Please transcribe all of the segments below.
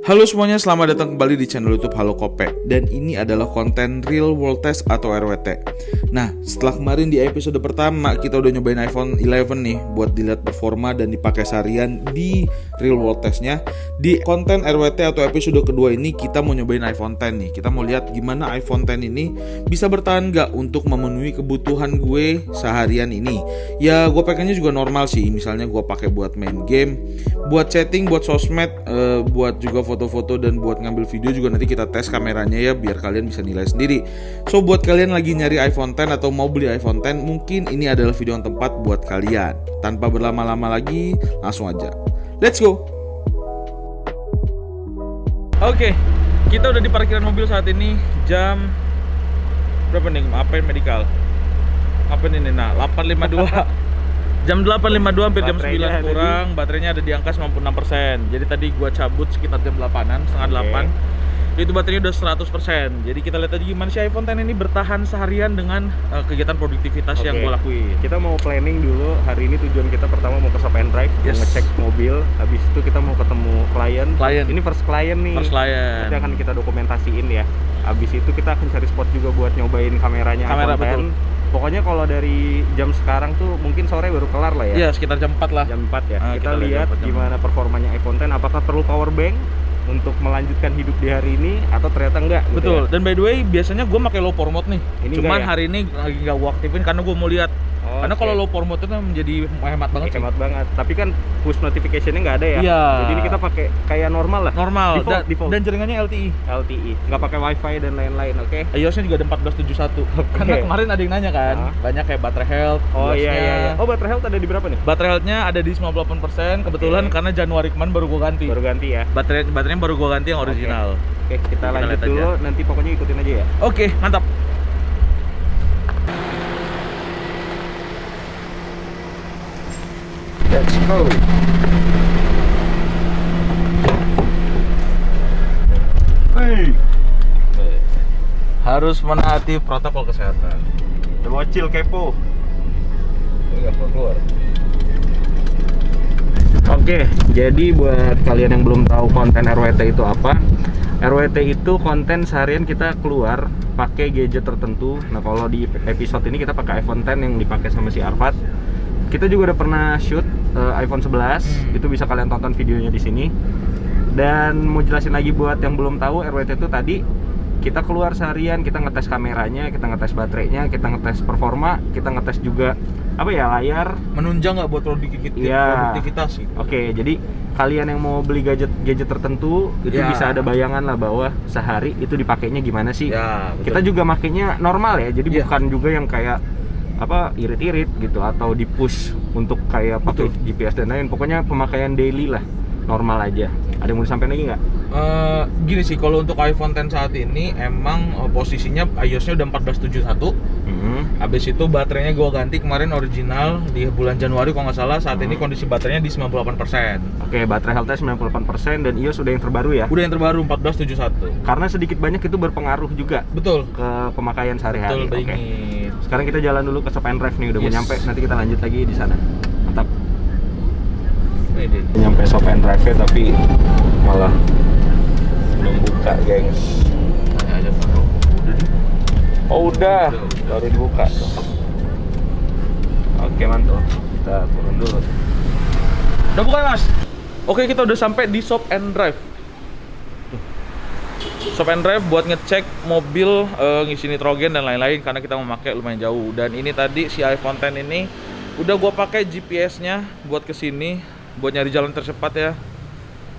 Halo semuanya, selamat datang kembali di channel YouTube Halo Kope. Dan ini adalah konten Real World Test atau RWT. Nah, setelah kemarin di episode pertama kita udah nyobain iPhone 11 nih buat dilihat performa dan dipakai seharian di Real World Testnya. Di konten RWT atau episode kedua ini kita mau nyobain iPhone 10 nih. Kita mau lihat gimana iPhone 10 ini bisa bertahan gak untuk memenuhi kebutuhan gue seharian ini. Ya gue pakainya juga normal sih. Misalnya gue pakai buat main game, buat chatting, buat sosmed, buat juga foto-foto dan buat ngambil video juga. Nanti kita tes kameranya ya biar kalian bisa nilai sendiri. So buat kalian lagi nyari iPhone 10 atau mau beli iPhone 10, mungkin ini adalah video yang tepat buat kalian. Tanpa berlama-lama lagi, langsung aja let's go. Oke, kita udah di parkiran mobil saat ini. Jam berapa nih? Apa medical? Apa ini? Nah, 8.52. Jam 8.52 hampir jam 9 kurang, baterainya ada di angka 96%. Jadi tadi gua cabut sekitar jam 8-an, setengah 8. Itu baterainya udah 100%. Jadi kita lihat aja gimana sih iPhone 10 ini bertahan seharian dengan kegiatan produktivitas yang gua lakuin. Kita mau planning dulu, hari ini tujuan kita pertama mau ke Shop and Drive, mau ngecek mobil. Habis itu kita mau ketemu klien. Ini first client nih. First client. Nanti akan kita dokumentasiin ya. Habis itu kita akan cari spot juga buat nyobain kameranya Kamera, iPhone 10. betul. Pokoknya kalau dari jam sekarang tuh mungkin sore baru kelar lah ya. Iya, sekitar jam 4 lah. Jam 4 ya. Kita Kita lihat gimana performanya iPhone 10, apakah perlu power bank untuk melanjutkan hidup di hari ini atau ternyata enggak gitu. Betul. Ya? Dan by the way, biasanya gue pakai low power mode nih. Ini Cuman ya? hari ini lagi nggak gue aktifin karena gue mau lihat. Karena kalau low power mode itu menjadi hemat banget sih. Hemat banget. Tapi kan push notification-nya nggak ada ya. Iya. Jadi ini kita pakai kayak normal lah. Normal. Default. Dan jaringannya LTE. LTE. Nggak pakai WiFi dan lain-lain, oke? iOS-nya juga ada 14.71. Karena kemarin ada yang nanya kan, banyak kayak baterai health. Oh iya. Oh, baterai health ada di berapa nih? Baterai health-nya ada di 98%. Kebetulan karena Januari kemarin baru gue ganti. Baru ganti ya. Baterainya baru gue ganti yang original. Oke, kita lanjut dulu. Aja. Nanti pokoknya ikutin aja ya. Oke, mantap. Let's go. Hey. Harus menaati protokol kesehatan. Bocil kepo. Enggak keluar. Oke, jadi buat kalian yang belum tahu konten RWT itu apa, RWT itu konten seharian kita keluar pakai gadget tertentu. Nah, kalau di episode ini kita pakai iPhone 10 yang dipakai sama si Arfad. Kita juga udah pernah shoot iPhone 11, itu bisa kalian tonton videonya di sini. Dan mau jelasin lagi buat yang belum tahu, RWT itu tadi kita keluar seharian, kita ngetes kameranya, kita ngetes baterainya, kita ngetes performa, kita ngetes juga apa ya, layar. Menunjang nggak buat produktivitas gitu. Oke, jadi kalian yang mau beli gadget tertentu itu bisa ada bayangan lah bahwa sehari itu dipakainya gimana sih. Kita juga makainya normal ya, jadi bukan juga yang kayak apa irit-irit gitu atau di push untuk kayak pakai GPS dan lain. Pokoknya pemakaian daily lah, normal aja. Ada yang mau disampaikan lagi nggak? Gini sih, kalau untuk iPhone 10 saat ini emang posisinya iOS-nya udah 14.71. Habis itu baterainya gua ganti kemarin original di bulan Januari kalau nggak salah. Saat ini kondisi baterainya di 98%. Oke, baterai health-nya 98% dan iOS udah yang terbaru ya? Udah yang terbaru 14.71. Karena sedikit banyak itu berpengaruh juga. Betul. Ke pemakaian sehari-hari. Betul, Oke. Sekarang kita jalan dulu ke Shop and Drive nih, udah mau nyampe. Nanti kita lanjut lagi di sana. Mantap. Nyampe Shop and Drive tapi malah belum buka, gengs. Oh udah, baru dibuka. Oke, mantap. Kita turun dulu. Udah buka, Mas? Oke, kita udah sampai di Shop and Drive. Shop and Drive buat ngecek mobil, ngisi nitrogen dan lain-lain karena kita mau pakai lumayan jauh. Dan ini tadi si iPhone 10 ini udah gua pakai GPS-nya buat kesini, buat nyari jalan tercepat ya.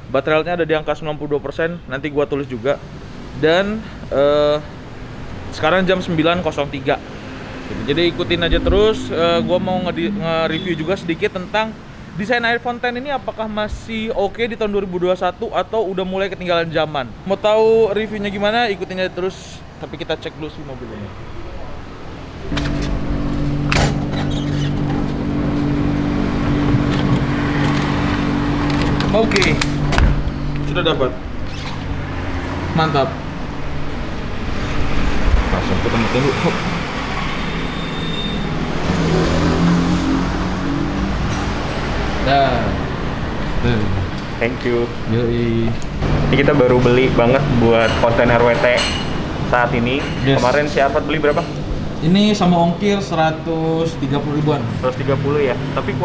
Baterai health-nya ada di angka 92%, nanti gua tulis juga. Dan sekarang jam 9.03. Jadi ikutin aja terus. Gua mau nge-review juga sedikit tentang desain iPhone 10 ini, apakah masih oke di tahun 2021 atau udah mulai ketinggalan zaman. Mau tahu reviewnya gimana? Ikutin aja terus. Tapi kita cek dulu sih mobilnya. Oke. Sudah dapat. Mantap. Langsung ketemu dulu. Dah. Tuh. Thank you. Yoi. Ini kita baru beli banget buat konten RWT saat ini. Yes. Kemarin si Arfad beli berapa? Ini sama ongkir 130 ribuan. 130 ya. Tapi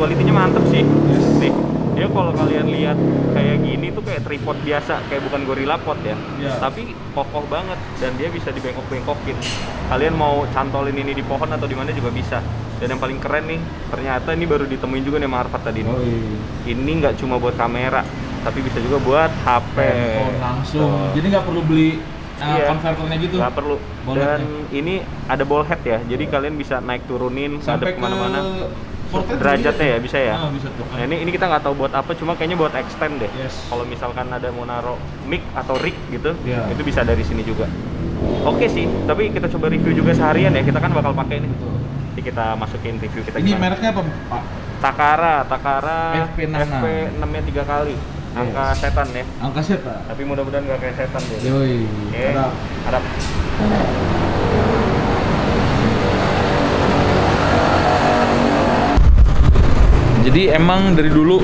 kualitinya mantep sih. Yes. Nih, dia kalau kalian lihat kayak gini tuh kayak tripod biasa, kayak bukan Gorilla Pod ya. Iya. Tapi kokoh banget dan dia bisa dibengkok-bengkokin. Kalian mau cantolin ini di pohon atau di mana juga bisa. Dan yang paling keren nih, ternyata ini baru ditemuin juga nih sama Arfad tadi nih. Oh, iya. Ini nggak cuma buat kamera, tapi bisa juga buat HP. Handphone langsung. Tuh. Jadi nggak perlu beli Iya. konverternya gitu. Nggak perlu. Ball Dan headnya. ini ada ball head ya, jadi kalian bisa naik turunin, Sampai ngadep kemana-mana. portrait Derajatnya juga ya bisa ya. Ah, bisa tuh. Nah ini kita nggak tahu buat apa, cuma kayaknya buat extend deh. Yes. Kalau misalkan ada mau naruh mic atau rig gitu, Iya. itu bisa dari sini juga. Oke sih, tapi kita coba review juga seharian ya. Kita kan bakal pakai ini. Betul. Nanti kita masukin review kita. Ini gimana. mereknya apa, Pak? Takara FP6. FP 6-nya 3 kali. Angka setan ya. Angka siapa? Tapi mudah-mudahan nggak kayak setan deh. Yoi. Oke. Harap. Harap. Jadi emang dari dulu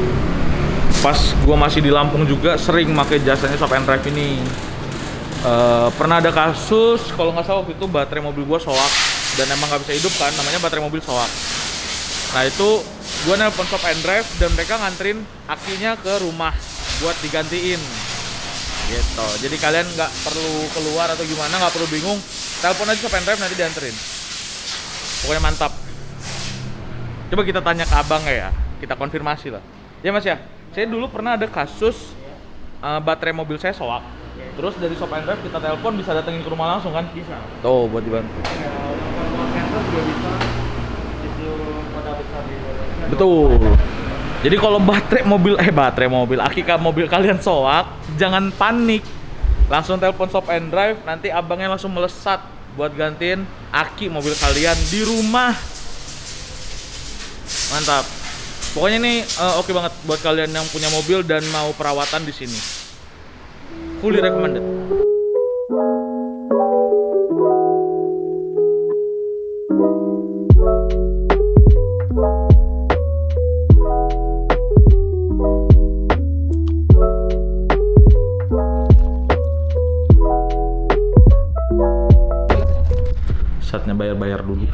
pas gua masih di Lampung juga sering pakai jasanya Shop and Drive ini. Pernah ada kasus kalau nggak salah waktu itu baterai mobil gua soak dan emang nggak bisa hidup kan, namanya baterai mobil soak. Nah itu gua nelpon Shop and Drive dan mereka nganterin akinya ke rumah buat digantiin gitu. Jadi kalian nggak perlu keluar atau gimana, nggak perlu bingung, telepon aja Shop and Drive nanti dianterin. Pokoknya mantap. Coba kita tanya ke abang ya, kita konfirmasi lah. Ya mas ya, saya dulu pernah ada kasus baterai mobil saya soak. Terus dari Shop and Drive kita telepon bisa datengin ke rumah langsung kan? Bisa. Tuh buat dibantu. Betul. Jadi kalau baterai mobil, aki mobil kalian soak, jangan panik. Langsung telepon Shop and Drive, nanti abangnya langsung melesat buat gantiin aki mobil kalian di rumah. Mantap. Pokoknya ini oke banget buat kalian yang punya mobil dan mau perawatan di sini. Fully recommended. Saatnya bayar-bayar dulu.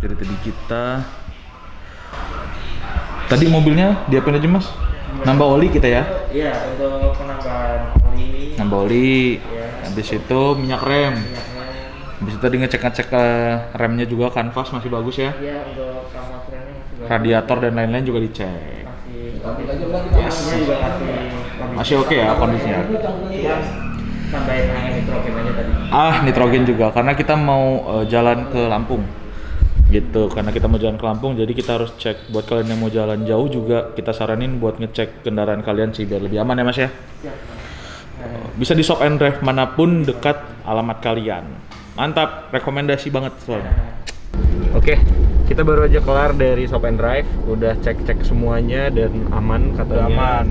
Jadi tadi kita tadi mobilnya diapain aja mas? Nambah oli kita ya? Iya, untuk penambahan oli. Nambah oli. Iya. Habis itu minyak rem. Habis itu tadi ngecek-ngecek remnya juga, kanvas masih bagus ya. Iya, untuk kamar remnya masih bagus. Radiator dan lain-lain juga dicek. Yes. Juga Masih oke ya kondisinya. Iya. Tambahin angin nitrogen aja tadi. Nitrogen juga karena kita mau jalan ke Lampung. Gitu, karena kita mau jalan ke Lampung jadi kita harus cek. Buat kalian yang mau jalan jauh juga kita saranin buat ngecek kendaraan kalian sih biar lebih aman ya mas ya. Bisa di Shop and Drive manapun dekat alamat kalian. Mantap, rekomendasi banget soalnya. Oke, kita baru aja kelar dari Shop and Drive, udah cek-cek semuanya dan aman katanya. Aman.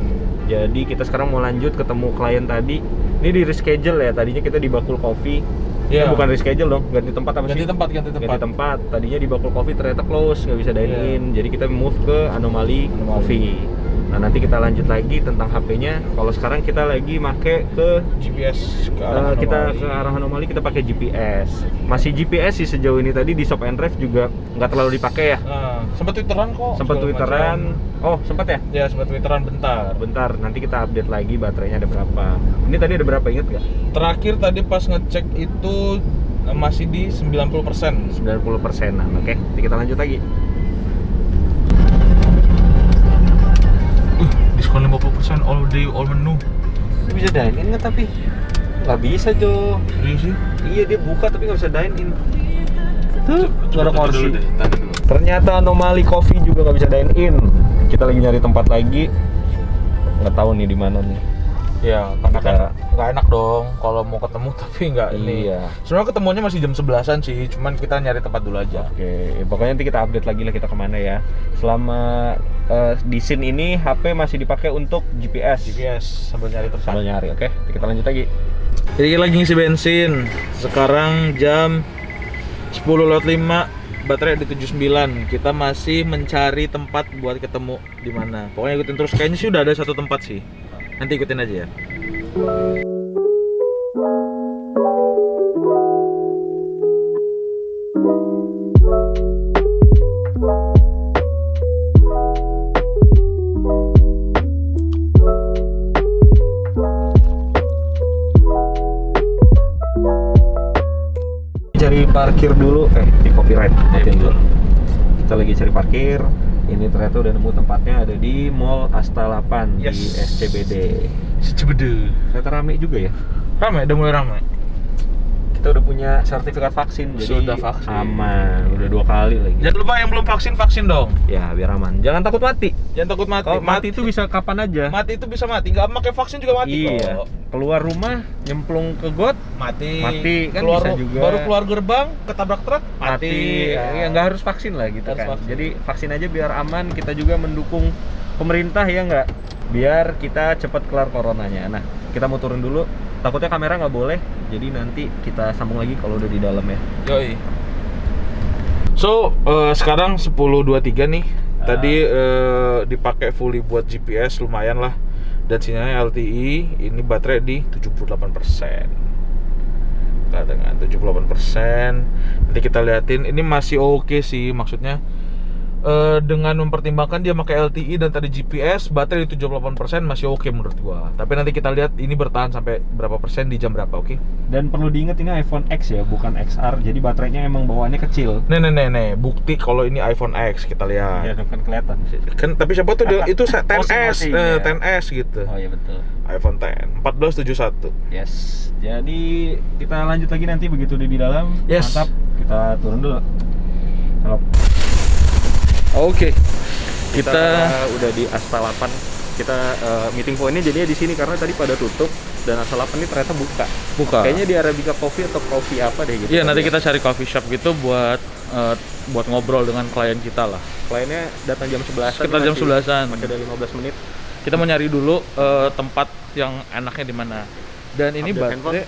Jadi kita sekarang mau lanjut ketemu klien tadi. Ini di reschedule ya, tadinya kita di Bakul Coffee. Iya. Bukan reschedule dong, ganti tempat apa sih? Ganti tempat. Ganti tempat. Tadinya di Bakul Coffee ternyata close, nggak bisa dine in. Jadi kita move ke Anomali Coffee. Nah nanti kita lanjut lagi tentang HP-nya. Kalau sekarang kita lagi make ke GPS ke kita ke arah Anomali, kita pakai GPS. Masih GPS sih sejauh ini. Tadi di Shop and Drive juga nggak terlalu dipakai ya. Nah, sempat twitteran kok. Sempat segala twitteran. macam. Oh sempat ya? Ya sempat twitteran bentar. Bentar, nanti kita update lagi baterainya ada berapa. Ini tadi ada berapa, inget nggak? Terakhir tadi pas ngecek itu masih di 90%. 90%-an. Oke, nanti kita lanjut lagi. Diskon 50% all day all menu. Bisa dine in nggak tapi? Nggak bisa Jo. Iya sih. Iya dia buka tapi nggak bisa dine in. Tuh, nggak ada kursi. Tadi dulu. Ternyata Anomali Coffee juga nggak bisa dine in. Kita lagi nyari tempat lagi. Nggak tahu nih di mana nih. Ya, karena kan nggak enak dong kalau mau ketemu tapi nggak ini. Iya. Sebenarnya ketemunya masih jam 11-an sih, cuman kita nyari tempat dulu aja. Oke, pokoknya nanti kita update lagi lah kita kemana ya. Selama di scene ini HP masih dipakai untuk GPS. Sambil nyari tempat. Sambil nyari, oke. Nanti kita lanjut lagi. Jadi kita lagi ngisi bensin. Sekarang jam 10.05. baterai di 79. Kita masih mencari tempat buat ketemu di mana. Pokoknya ikutin terus. Kayaknya sih udah ada satu tempat sih. Nanti ikutin aja ya. Cari parkir dulu, di copyright matiin dulu. Kita lagi cari parkir. Ini ternyata udah nemu tempatnya, ada di Mall Asta 8 di SCBD. Cibede. Ternyata rame juga ya. Rame, udah mulai rame. Kita udah punya sertifikat vaksin, jadi Sudah vaksin. aman. Udah 2 kali lagi. Jangan lupa yang belum vaksin, vaksin dong. Ya biar aman. Jangan takut mati. Jangan takut mati. Kalau mati itu bisa kapan aja. Mati itu bisa mati. Nggak pakai vaksin juga mati Iya. kok. Keluar rumah, nyemplung ke got, Mati. Mati, kan keluar, bisa juga. Baru keluar gerbang, ketabrak truk, mati. Ya nggak harus vaksin lah gitu Harus kan. vaksin. Jadi vaksin aja biar aman. Kita juga mendukung pemerintah ya nggak, biar kita cepat kelar coronanya. Nah, kita mau turun dulu. Takutnya kamera nggak boleh, jadi nanti kita sambung lagi kalau udah di dalam ya. Yoi. So, sekarang 10.23 nih. Tadi dipakai fully buat GPS lumayan lah. Dan sinyalnya LTE. Ini baterai di 78%. Dengan 78%. Nanti kita liatin. Ini masih oke sih, maksudnya dengan mempertimbangkan dia pakai LTE dan tadi GPS, baterai di 78% masih oke menurut gua. Tapi nanti kita lihat ini bertahan sampai berapa persen di jam berapa, oke? Dan perlu diingat ini iPhone X ya, bukan XR. Jadi baterainya emang bawaannya kecil. Nih, bukti kalau ini iPhone X, kita lihat. Ya kan kelihatan sih. Kan tapi siapa tuh itu 10s, masing-masing, ya. 10s gitu. Oh iya betul. iPhone 10 1471. Yes. Jadi kita lanjut lagi nanti begitu udah di dalam. Yes. Mantap. Kita turun dulu. Halo. Oke. Kita udah di Asta 8. Kita meeting point-nya jadinya di sini karena tadi pada tutup dan Asta 8 ini ternyata buka. Kayaknya di Arabica Coffee atau coffee apa deh gitu. Iya, nanti kita cari coffee shop gitu buat ngobrol dengan klien kita lah. Kliennya datang jam 11-an. Sekitar jam 11-an. Masih ada 15 menit. Kita mau nyari dulu tempat yang enaknya di mana. Dan ini Update baterai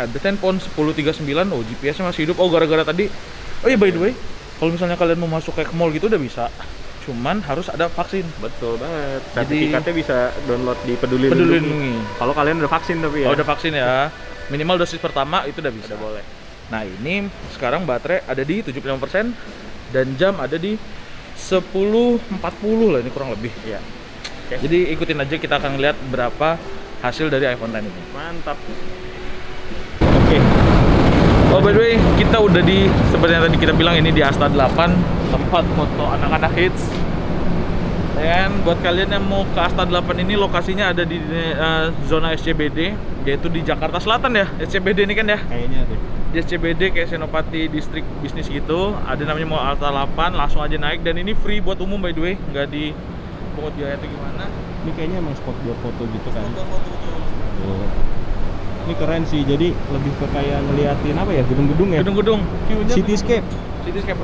handphone 1039. Oh, GPS-nya masih hidup. Oh, gara-gara tadi. Oh iya, by the way, kalau misalnya kalian mau masuk kayak ke mall gitu udah bisa. Cuman harus ada vaksin. Betul banget. Jadi- Sertifikatnya bisa download di Peduli Peduli Lindungi. Lindungi. Kalau kalian udah vaksin tapi ya. Kalau udah vaksin ya, minimal dosis pertama itu udah bisa. Udah boleh. Nah, ini sekarang baterai ada di 75% dan jam ada di 10.40 lah, ini kurang lebih. Iya. Oke. Jadi ikutin aja, kita akan lihat berapa hasil dari iPhone X ini. Mantap. Oke. Oh, by the way, kita udah di, seperti yang tadi kita bilang, ini di Asta 8, tempat foto anak-anak hits. Dan buat kalian yang mau ke Asta 8 ini, lokasinya ada di zona SCBD, yaitu di Jakarta Selatan ya, SCBD ini kan ya. Kayaknya deh. Di SCBD kayak Senopati Distrik Bisnis gitu, ada namanya Mall Asta 8, langsung aja naik. Dan ini free buat umum by the way, nggak di pungut biaya atau gimana. Ini kayaknya emang spot buat foto gitu kan. Foto-foto Tuh. Ini keren sih. Jadi lebih ke kayak ngeliatin apa ya? Gedung-gedung ya. gedung-gedung, view-nya Cityscape. Cityscape.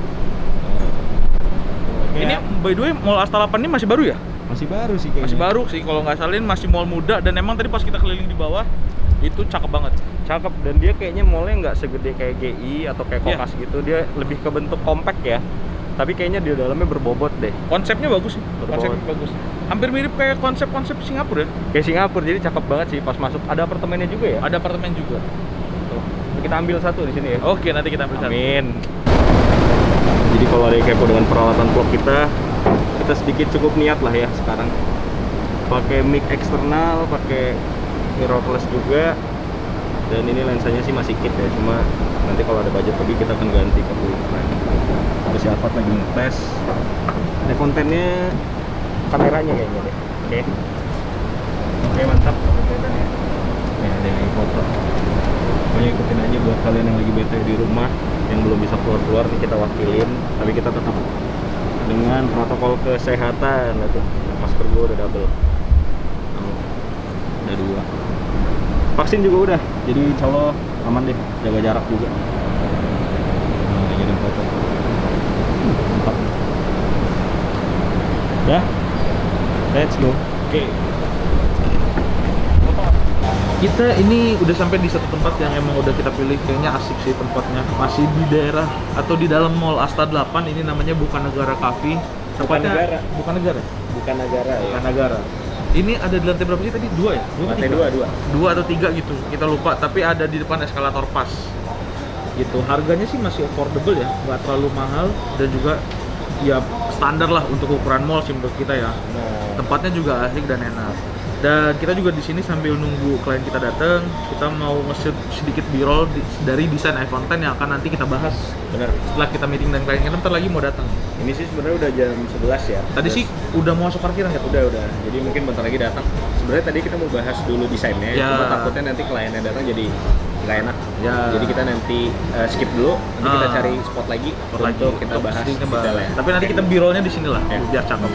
Kayak Ini by the way Mall Asta 8 ini masih baru ya? masih baru sih kayaknya. Masih baru sih, kalau nggak salah ini masih mall muda. Dan emang tadi pas kita keliling di bawah itu cakep banget. Cakep, dan dia kayaknya mallnya nggak segede kayak GI atau kayak Iya. Kokas gitu. Dia lebih ke bentuk compact ya. Tapi kayaknya di dalamnya berbobot deh. Konsepnya bagus sih, Berbobot. konsepnya bagus. Hampir mirip kayak konsep-konsep Singapura ya. Kayak Singapura, jadi cakep banget sih pas masuk. Ada apartemennya juga ya. Ada apartemen juga. Tuh. Kita ambil satu di sini ya. Oke, nanti kita ambil satu. Amin. Jadi kalau ada yang kepo dengan peralatan vlog kita sedikit cukup niat lah ya sekarang. Pakai mic eksternal, pakai mirrorless juga. Dan ini lensanya sih masih kit ya, cuma nanti kalau ada budget lebih kita akan ganti ke full frame. Terus si Alphard lagi ngetes. Ada kontennya, kameranya kayaknya deh. Oke, mantap. Nih ada yang foto. Pokoknya ikutin aja buat kalian yang lagi bete di rumah, yang belum bisa keluar-keluar nih kita wakilin, tapi kita tetap dengan protokol kesehatan. Itu masker gua udah double. Ada 2. Vaksin juga udah, jadi insya Allah aman deh, jaga jarak juga. Nah, jadi foto. Mantap. Ya, let's go. Oke. Foto. Kita ini udah sampai di satu tempat yang emang udah kita pilih, kayaknya asik sih tempatnya. Masih di daerah atau di dalam Mall Asta 8, ini namanya Bukan Negara Cafe. Tempatnya Negara. Bukan Negara. Bukan negara ya. Bukan Negara. Ini ada di lantai berapa sih tadi? 2 ya? Lantai 2. 2 atau 3 gitu, kita lupa. Tapi ada di depan eskalator pas. Gitu. Harganya sih masih affordable ya, nggak terlalu mahal dan juga ya standar lah untuk ukuran mall sih menurut kita ya. Nah, Tempatnya juga asik dan enak. Dan kita juga di sini sambil nunggu klien kita datang, kita mau nge-shoot sedikit b-roll dari desain iPhone X yang akan nanti kita bahas bener. setelah kita meeting dan klien kita bentar lagi mau datang. Ini sih sebenarnya udah jam 11 ya. Tadi Terus sih udah mau masuk parkiran ya? udah. Jadi mungkin bentar lagi datang. Sebenarnya tadi kita mau bahas dulu desainnya, Ya. cuma takutnya nanti kliennya datang jadi nggak enak. Ya. Jadi kita nanti skip dulu, nanti kita cari spot lagi untuk kita bahas detailnya. Tapi nanti kita b-rollnya di sini lah, Ya. biar cakep.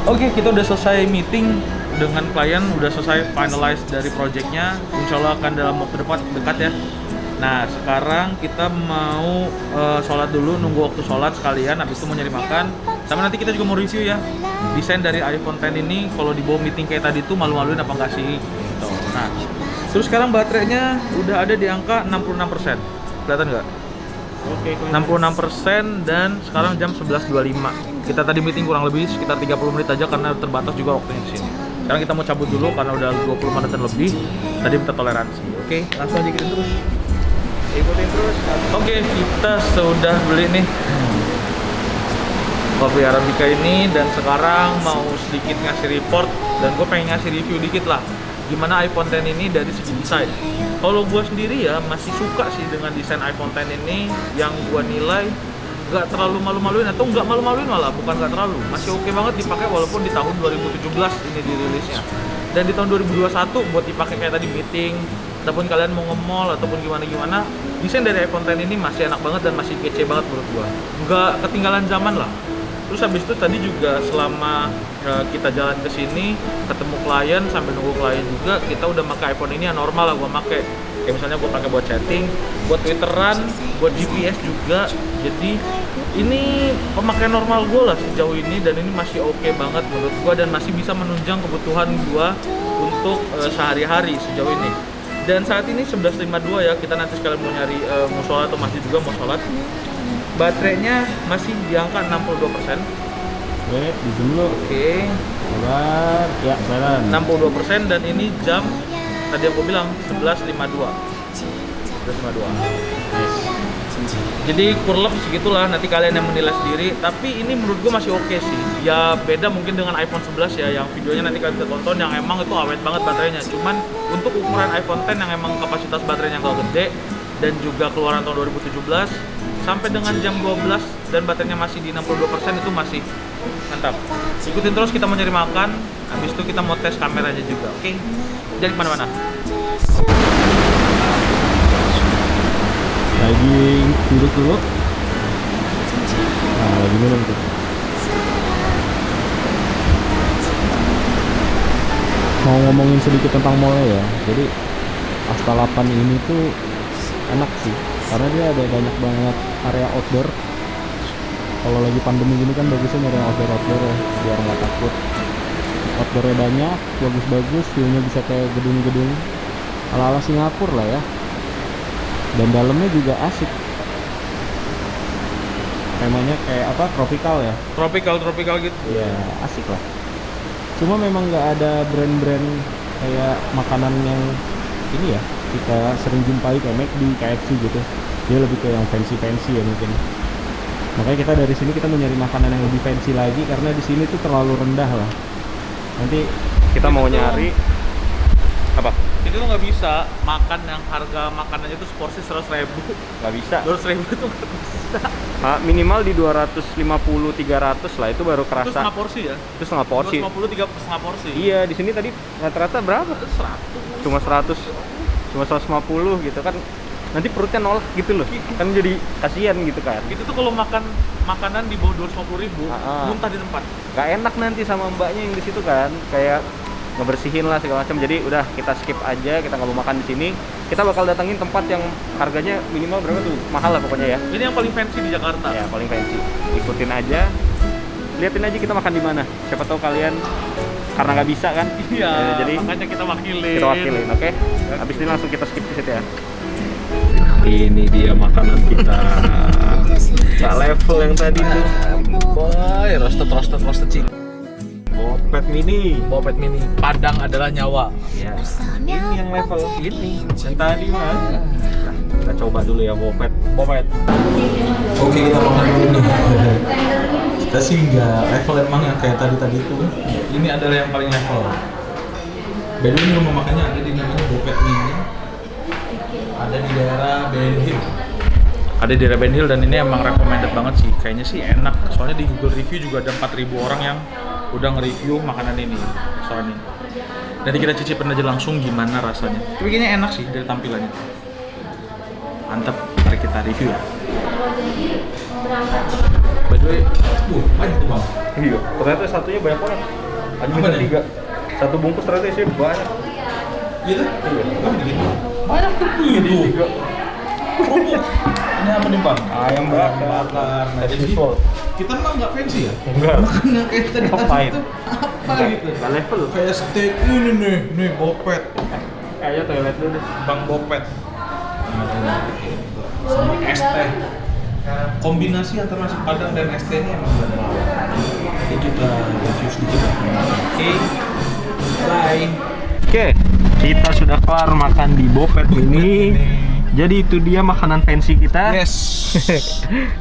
Oke, kita udah selesai meeting dengan klien, udah selesai finalize dari projectnya. Insya Allah akan dalam waktu dekat ya. Nah, sekarang kita mau sholat dulu, nunggu waktu sholat sekalian, habis itu mau nyari makan. Sama nanti kita juga mau review ya, desain dari iPhone X ini kalau dibawa meeting kayak tadi tuh malu-maluin apa enggak sih? Gitu. Nah, terus sekarang baterainya udah ada di angka 66%. Kelihatan nggak? Oke, 66% dan sekarang jam 11.25. Kita tadi meeting kurang lebih sekitar 30 menit aja karena terbatas juga waktunya di sini. Sekarang kita mau cabut dulu karena udah 20 menitan lebih. Tadi minta toleransi. Oke, langsung aja kita terus. ikutin terus. Oke, kita sudah beli nih kopi Arabica ini dan sekarang mau sedikit ngasih report dan gue pengen ngasih review dikit lah gimana iPhone X ini dari segi desain. Kalau gue sendiri ya masih suka sih dengan desain iPhone X ini, yang gue nilai nggak terlalu malu-maluin atau nggak malu-maluin, malah bukan nggak terlalu, masih oke banget dipakai walaupun di tahun 2017 ini dirilisnya. Dan di tahun 2021 buat dipakai kayak tadi meeting ataupun kalian mau nge-mall ataupun gimana-gimana, desain dari iPhone X ini masih enak banget dan masih kece banget menurut gua. Nggak ketinggalan zaman lah. Terus habis itu tadi juga selama kita jalan ke sini ketemu klien sambil nunggu klien juga, kita udah pakai iPhone ini yang normal lah gua pakai. Kayak misalnya gua pakai buat chatting, buat Twitteran, buat GPS juga. Jadi ini pemakaian normal gue lah sejauh ini dan ini masih oke banget menurut gue dan masih bisa menunjang kebutuhan gue untuk sehari-hari sejauh ini. Dan saat ini 11.52 ya, kita nanti sekalian mau nyari mau sholat atau masih juga mau sholat. Baterainya masih di angka 62%. Oke, di dulu. Oke, Sabar. Ya, jalan. 62% dan ini jam tadi aku bilang 11.52. 11.52. Jadi kurlep segitulah, nanti kalian yang menilai sendiri. Tapi ini menurut gue masih oke sih. Ya beda mungkin dengan iPhone 11 ya, yang videonya nanti kalian bisa tonton yang emang itu awet banget baterainya. Cuman untuk ukuran iPhone X yang emang kapasitas baterainya nggak gede dan juga keluaran tahun 2017 sampai dengan jam 12 dan baterainya masih di 62% itu masih mantap. Ikutin terus, kita mau nyari makan, habis itu kita mau tes kameranya juga, oke? Jadi kemana-mana. Lagi duduk dulu. Nah, lagi minum tuh. Mau ngomongin sedikit tentang mallnya ya. Jadi Asta 8 ini tuh enak sih, karena dia ada banyak banget area outdoor. Kalau lagi pandemi gini kan bagusnya nyari yang outdoor ya, biar nggak takut. Outdoornya banyak, bagus-bagus, view-nya bisa kayak gedung-gedung ala-ala Singapura lah ya. Dan dalamnya juga asik, temanya kayak apa, tropical ya. Tropical gitu. Ya asik lah. Cuma memang nggak ada brand-brand kayak makanan yang ini ya kita sering jumpai kayak McD, KFC gitu. Dia lebih ke yang fancy ya mungkin. Makanya kita dari sini kita mau nyari makanan yang lebih fancy lagi, karena di sini tuh terlalu rendah lah. Nanti kita mau nyari apa? Itu tuh nggak bisa makan yang harga makanannya itu seporsi 100.000. Nggak bisa. 200.000 itu nggak bisa. Minimal di 250-300 lah, itu baru Itu kerasa. setengah porsi ya? Itu setengah porsi. 250 setengah porsi. Iya, di sini tadi rata-rata berapa? 100. Cuma 100, cuma 150 gitu kan. Nanti perutnya nolak gitu loh. Kan jadi kasihan gitu kan. Itu tuh kalau makan makanan di bawah 250.000, muntah di tempat. Gak enak nanti sama mbaknya yang di situ kan. Kayak ngebersihin lah segala macam. Jadi udah kita skip aja, kita nggak mau makan di sini. kita bakal datangin tempat yang harganya minimal berapa tuh? Mahal lah pokoknya ya. Ini yang paling fancy di Jakarta. Ya, paling fancy. Ikutin aja. Liatin aja kita makan di mana. Siapa tahu kalian karena nggak bisa kan? Iya. Jadi makanya kita wakilin. kita wakilin, oke? Habis ini langsung kita skip ke situ ya. Ini dia makanan kita. Tak level yang tadi tuh. Boy, roasted chicken. Bopet mini. Bopet mini. Padang adalah nyawa. Ya. Ini yang level ini. Yang tadi mah. Nah, kita coba dulu ya Bopet. Oke, kita makan dulu nih. Kita sih nggak level emang yang kayak tadi itu. Ini adalah yang paling level. By the way, ini rumah makannya ada di namanya Bopet Mini. Ada di daerah Ben Hill. Ada di daerah Ben Hill dan ini emang recommended banget sih. Kayaknya sih enak. Soalnya di Google Review juga ada 4.000 orang yang udah nge-review makanan ini, restoran ini. Nanti kita cicipin aja langsung gimana rasanya. Tapi kayaknya enak sih dari tampilannya. Mantap, mari kita review ya. By the way, banyak tuh bang. Iya, ternyata satunya banyak banget. Ada Apa minta nih? 3. Satu bungkus ternyata isinya banyak. Iya tuh? Iya. Banyak tuh itu. Kerupuk. Ini apa nih bang? Ayam bakar. Nah, jadi Visual. kita mah nggak fancy ya? Enggak. Makannya kayak tadi Ngapain? itu apa gitu? Enggak level. Kayak steak ini nih Bopet. Kayaknya toilet dulu deh. Bang Bopet. Sama es teh. Kombinasi antara nasi padang dan es tehnya emang benar. Jadi kita review sedikit. Oke. Bye. Oke, kita sudah kelar makan di Bopet ini. Jadi itu dia makanan fancy kita. Yes.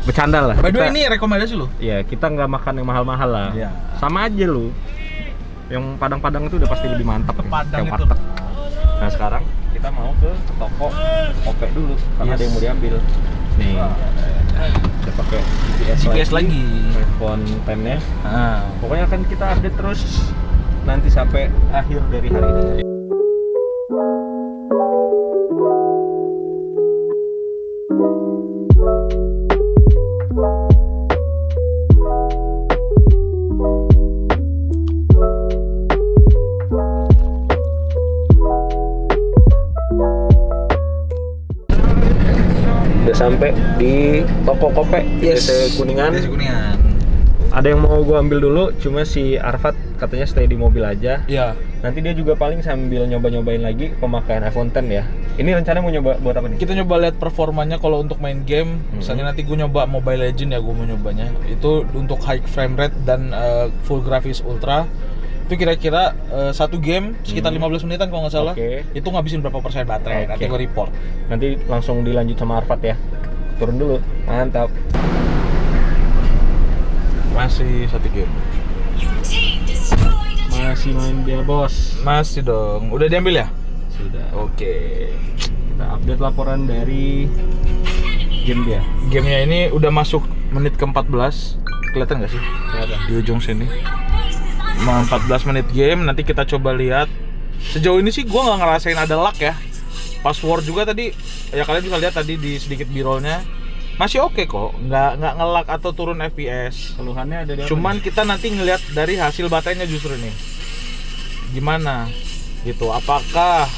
Bercanda lah. By the way, Kita- ini rekomendasi lo. Ya, kita nggak makan yang mahal-mahal lah. Iya. Sama aja lu. Yang Padang-Padang itu udah pasti lebih mantap. Ke Padang Kayak itu. warteg. Nah, sekarang kita mau ke toko OP dulu karena Yes. ada yang mau diambil. Nih. Kita pakai GPS lagi. iPhone 10-nya. Ah. Pokoknya akan kita update terus nanti sampai akhir dari hari ini. Udah sampai di toko Kope DC Kuningan. DC Kuningan. Ada yang mau gua ambil dulu, cuma si Arfat katanya stay di mobil aja. Iya. Nanti dia juga paling sambil nyoba-nyobain lagi pemakaian iPhone X ya. Ini rencananya mau nyoba buat apa nih? Kita nyoba lihat performanya kalau untuk main game. Misalnya nanti gue nyoba Mobile Legend ya, gue mau nyobanya. Itu untuk high frame rate dan full graphics ultra. Itu kira-kira satu game sekitar 15 menitan kalau nggak salah. Oke. Itu ngabisin berapa persen baterai? Nanti gue report. Nanti langsung dilanjut sama Arfat ya. Turun dulu. Mantap. Masih satu game. Masih main dia, Bos. Masih dong. Udah diambil ya? Sudah. Oke. Kita update laporan dari game dia. Gamenya ini udah masuk menit ke-14. Kelihatan nggak sih? Kelihatan. Di ujung sini. 14 menit game, nanti kita coba lihat. Sejauh ini sih gua nggak ngerasain ada lag ya. Password juga tadi, ya kalian bisa lihat tadi di sedikit b-rollnya masih oke kok, nggak nge-lag atau turun FPS. Keluhannya ada di apa Cuman nih? kita nanti ngelihat dari hasil baterainya justru nih, gimana gitu. Apakah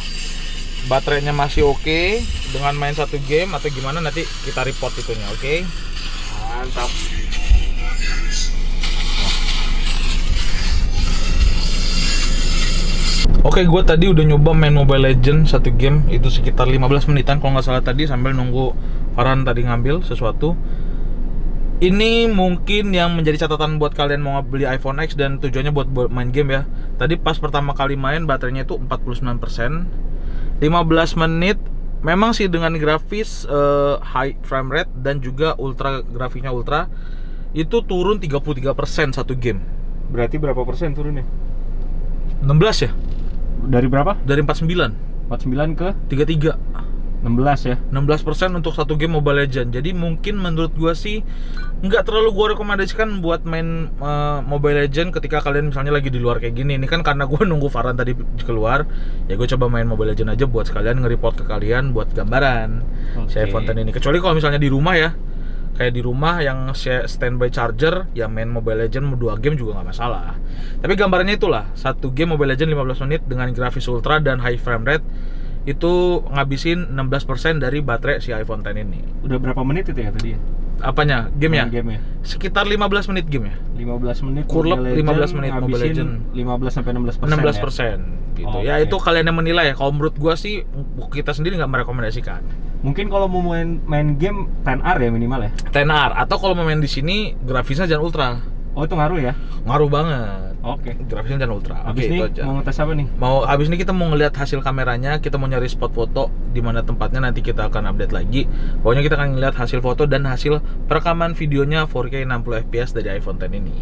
baterainya masih oke dengan main satu game atau gimana, nanti kita report itunya, oke? Mantap. Oke, gue tadi udah nyoba main Mobile Legend satu game, itu sekitar 15 menitan kalau nggak salah tadi, sambil nunggu Farhan tadi ngambil sesuatu. Ini mungkin yang menjadi catatan buat kalian mau beli iPhone X dan tujuannya buat main game ya. Tadi pas pertama kali main baterainya itu 49%, 15 menit. Memang sih dengan grafis high frame rate dan juga ultra, grafiknya ultra, itu turun 33% satu game. Berarti berapa persen turunnya? 16 ya? Dari berapa? Dari 49 49 ke 33. 16 ya. 16% untuk satu game Mobile Legend. Jadi mungkin menurut gua sih nggak terlalu gua rekomendasikan buat main Mobile Legend ketika kalian misalnya lagi di luar kayak gini. Ini kan karena gua nunggu Farhan tadi keluar, ya gua coba main Mobile Legend aja buat sekalian nge-report ke kalian buat gambaran si Oke. iPhone X ini. Kecuali kalau misalnya di rumah ya, kayak di rumah yang standby charger, ya main Mobile Legend 2 game juga nggak masalah. Tapi gambarannya itulah, satu game Mobile Legend 15 menit dengan grafis ultra dan high frame rate itu ngabisin 16% dari baterai si iPhone X ini. Udah berapa menit itu ya tadi ya? Apanya? Game ya? Game ya? Sekitar 15 menit game ya? 15 menit. Kurlep Mobile 15 menit ngabisin Mobile Legend. 15 sampai 16%. 16% gitu. Oke. Ya itu kalian yang menilai ya. Kalau menurut gua sih kita sendiri nggak merekomendasikan. Mungkin kalau mau main game 10R ya minimal ya. 10R atau kalau mau main di sini grafisnya jangan ultra. Oh, itu ngaruh ya? Ngaruh banget. Oke. Grafisnya jangan ultra. Habis Oke, ini itu aja. mau ngetes apa nih? Habis ini kita mau ngelihat hasil kameranya, kita mau nyari spot foto di mana tempatnya, nanti kita akan update lagi. Pokoknya kita akan ngelihat hasil foto dan hasil perekaman videonya 4K 60 fps dari iPhone X ini.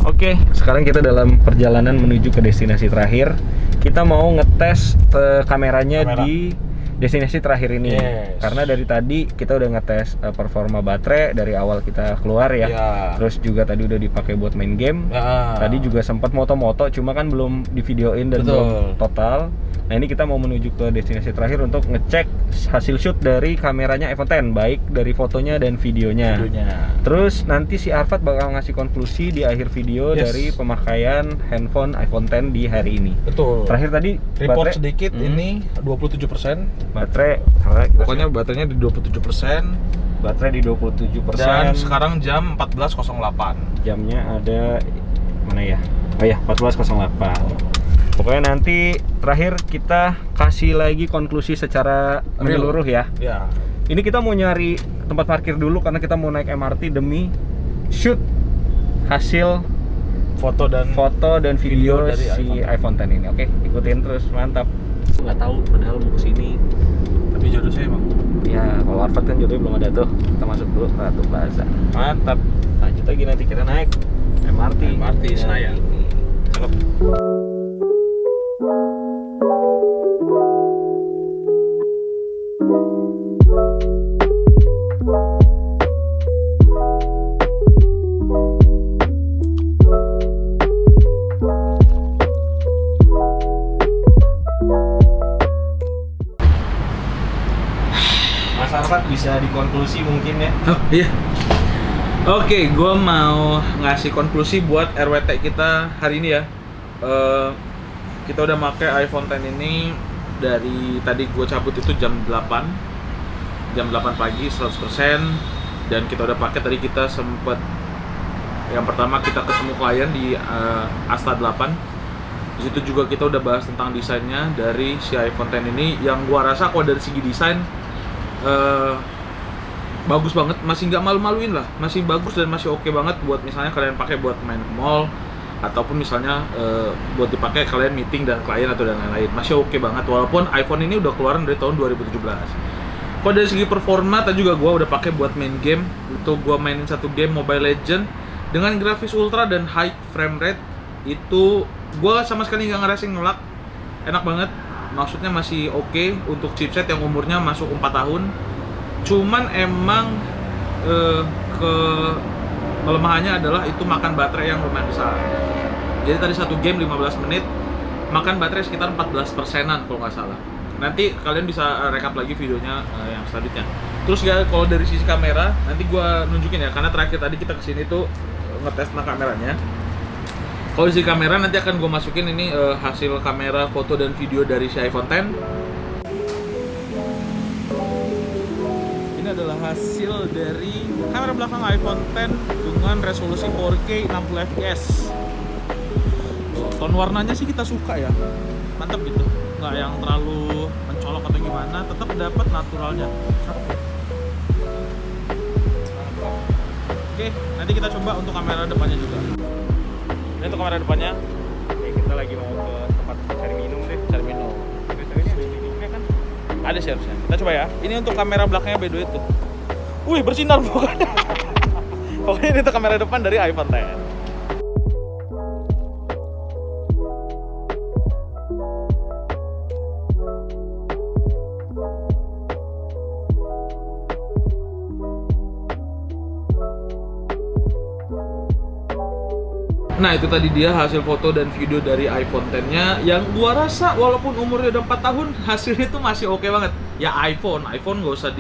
Oke, sekarang kita dalam perjalanan menuju ke destinasi terakhir. Kita mau ngetes kameranya Kamera. di destinasi terakhir ini. Yes. Karena dari tadi kita udah ngetes performa baterai dari awal kita keluar ya. Ya. Terus juga tadi udah dipakai buat main game. Ya. Tadi juga sempat moto-moto, cuma kan belum divideoin dan Betul. belum total. Nah, ini kita mau menuju ke destinasi terakhir untuk ngecek hasil shoot dari kameranya iPhone X, baik dari fotonya dan videonya. Terus nanti si Arfad bakal ngasih konklusi di akhir video Yes. dari pemakaian handphone iPhone X di hari ini. Betul. Terakhir tadi Report baterai- sedikit, Hmm, ini 27%. baterai Pokoknya baterainya di 27%. baterai di 27%. Dan sekarang jam 14.08. Jamnya ada mana ya? Oh ya, 14.08. Pokoknya nanti terakhir kita kasih lagi konklusi secara menyeluruh ya. Ya. Ini kita mau nyari tempat parkir dulu karena kita mau naik MRT demi shoot hasil Foto dan foto dan video, Video dari si iPhone iPhone X ini. Oke, ikutin terus, mantap. Nggak tahu padahal mau kesini. tapi jodoh saya emang. Ya, kalau Arfad kan jodohnya belum ada tuh. Kita masuk dulu ke Ratu Plaza. Mantap. Lanjut lagi nanti kita naik MRT Senayan. Cakep. Mas Arfad bisa dikonklusi mungkin ya. Oh iya. Oke, gue mau ngasih konklusi buat RWT kita hari ini ya. Kita udah pakai iPhone X ini dari tadi gue cabut itu jam 8 pagi 100%. Dan kita udah pakai, tadi kita sempet yang pertama kita ketemu klien di Asta 8. Di situ juga kita udah bahas tentang desainnya dari si iPhone X ini, yang gua rasa kalau dari segi desain bagus banget, masih nggak malu-maluin lah, masih bagus dan masih oke banget buat misalnya kalian pakai buat main ke mall, ataupun misalnya buat dipakai kalian meeting dan klien atau dan lain-lain, masih oke banget walaupun iPhone ini udah keluaran dari tahun 2017. Kalau dari segi performa tadi juga gua udah pakai buat main game, itu gua mainin satu game Mobile Legend dengan grafis ultra dan high frame rate, itu gua sama sekali nggak ngerasain ngelak, enak banget. Maksudnya masih oke untuk chipset yang umurnya masuk 4 tahun. Cuman emang kelemahannya adalah itu makan baterai yang lumayan besar. Jadi tadi satu game 15 menit makan baterai sekitar 14%-an kalau nggak salah. Nanti kalian bisa rekap lagi videonya yang selanjutnya. Terus ya kalau dari sisi kamera nanti gua nunjukin ya, karena terakhir tadi kita kesini tuh ngetes tentang kameranya. Kalau di kamera nanti akan gue masukin ini hasil kamera, foto dan video dari si iPhone X. Ini adalah hasil dari kamera belakang iPhone X dengan resolusi 4K 60 fps. Tone warnanya sih kita suka ya, mantap gitu, nggak yang terlalu mencolok atau gimana, tetap dapat naturalnya. Oke, nanti kita coba untuk kamera depannya juga. Ini untuk kamera depannya. Oke, kita lagi mau ke tempat cari minum deh. Cari minum. Biasanya ada minumnya kan? Ada sih harusnya. Kita coba ya. Ini untuk kamera belakangnya by the way itu. Wih, bersinar pokoknya. Pokoknya ini untuk kamera depan dari iPhone X. Nah, itu tadi dia hasil foto dan video dari iPhone X-nya, yang gua rasa walaupun umurnya udah 4 tahun, hasilnya itu masih oke banget. Ya iPhone nggak usah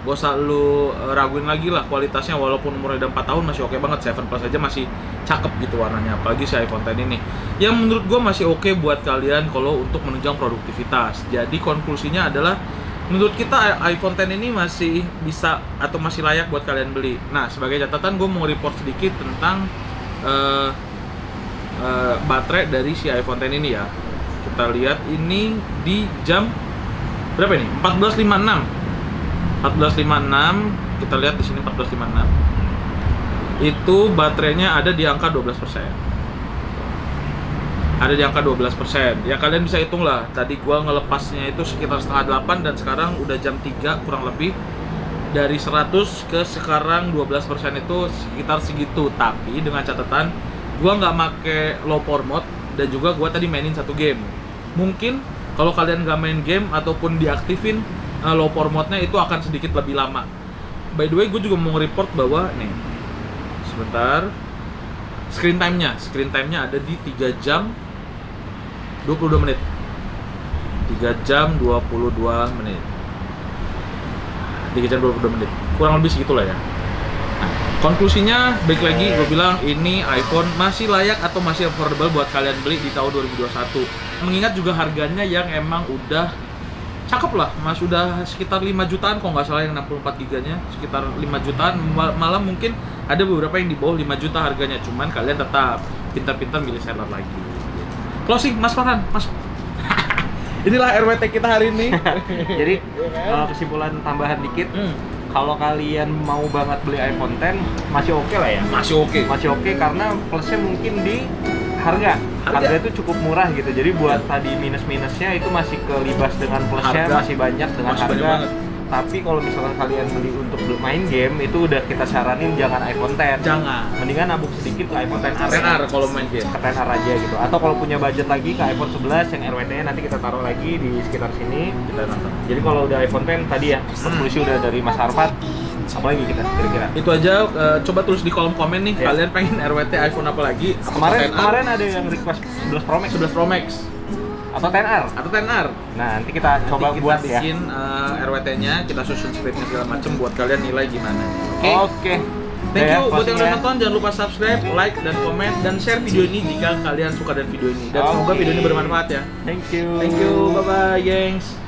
Gak usah lu raguin lagi lah kualitasnya, walaupun umurnya udah 4 tahun masih oke banget. 7 Plus aja masih cakep gitu warnanya, apalagi si iPhone X ini. Yang menurut gua masih oke buat kalian kalau untuk menunjang produktivitas. Jadi konklusinya adalah menurut kita iPhone X ini masih bisa atau masih layak buat kalian beli. Nah, sebagai catatan gue mau report sedikit tentang baterai dari si iPhone X ini ya. Kita lihat ini di jam berapa ini? 14.56. 14.56, kita lihat di sini 14.56. Itu baterainya ada di angka 12%. Ada di angka 12%. Ya kalian bisa hitung lah. Tadi gua ngelepasnya itu sekitar setengah 8 dan sekarang udah jam 3 kurang lebih. Dari 100 ke sekarang 12% itu sekitar segitu. Tapi dengan catatan gua nggak make low power mode dan juga gua tadi mainin satu game. Mungkin kalau kalian nggak main game ataupun diaktifin low power mode-nya itu akan sedikit lebih lama. By the way, gue juga mau report bahwa nih, sebentar, screen time-nya ada di 3 jam 22 menit. 3 jam 22 menit. 3 jam 22 menit. Kurang lebih segitulah ya. Nah, konklusinya, baik lagi gue bilang ini iPhone masih layak atau masih affordable buat kalian beli di tahun 2021. Mengingat juga harganya yang emang udah cakep lah, mas, udah sekitar 5 jutaan kalau nggak salah yang 64 giganya, sekitar 5 jutaan, malah mungkin ada beberapa yang di bawah 5 juta harganya, cuman kalian tetap pintar-pintar milih seller lagi. Closing, Mas Farhan, Mas. Inilah RWT kita hari ini. Jadi kesimpulan tambahan dikit, kalau kalian mau banget beli iPhone X masih oke lah ya. Masih oke karena plusnya mungkin di harga itu cukup murah gitu. Jadi buat tadi minus-minusnya itu masih kelibas dengan plusnya, masih banyak dengan masih harga. banyak. Tapi kalau misalkan kalian beli untuk main game itu udah kita saranin jangan iPhone X. Jangan. Mendingan nabung sedikit ke iPhone XR. XR kalau main game. Ke XR aja gitu. Atau kalau punya budget lagi ke iPhone 11 yang RWT-nya nanti kita taruh lagi di sekitar sini. Kita nonton. Jadi kalau udah iPhone X tadi ya, konklusi udah dari Mas Arfad. Apalagi kita kira-kira? Itu aja, coba tulis di kolom komen nih, kalian pengen RWT iPhone apa lagi? Kemarin ada yang request 11 Pro Max. 11 Pro Max Atau 10R. Nah, nanti kita coba buat ya. bikin RWT-nya, kita susun scriptnya segala macem buat kalian nilai gimana. Oke. Thank you buat yang udah nonton, jangan lupa subscribe, like, dan komen, dan share video ini jika kalian suka dengan video ini. Dan semoga video ini bermanfaat ya. Thank you. Thank you, bye-bye, gengs.